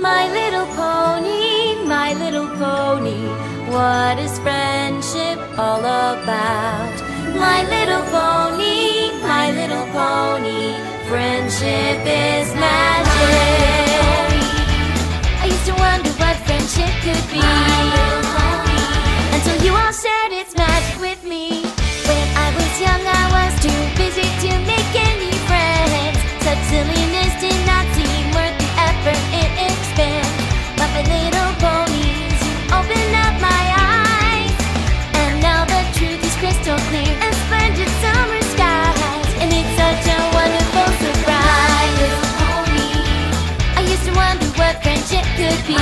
my little pony, what is friendship all about? My little pony, friendship is magic. I used to wonder what friendship could be, until you all shared its magic with me. When I was young, I was too busy to make any friends. Such silliness did not seem worth the effort it expends. But my little ponies, you opened up my eyes, and now the truth is crystal clear and splendid summer skies. And it's such a wonderful surprise. My little pony, I used to wonder what friendship could be.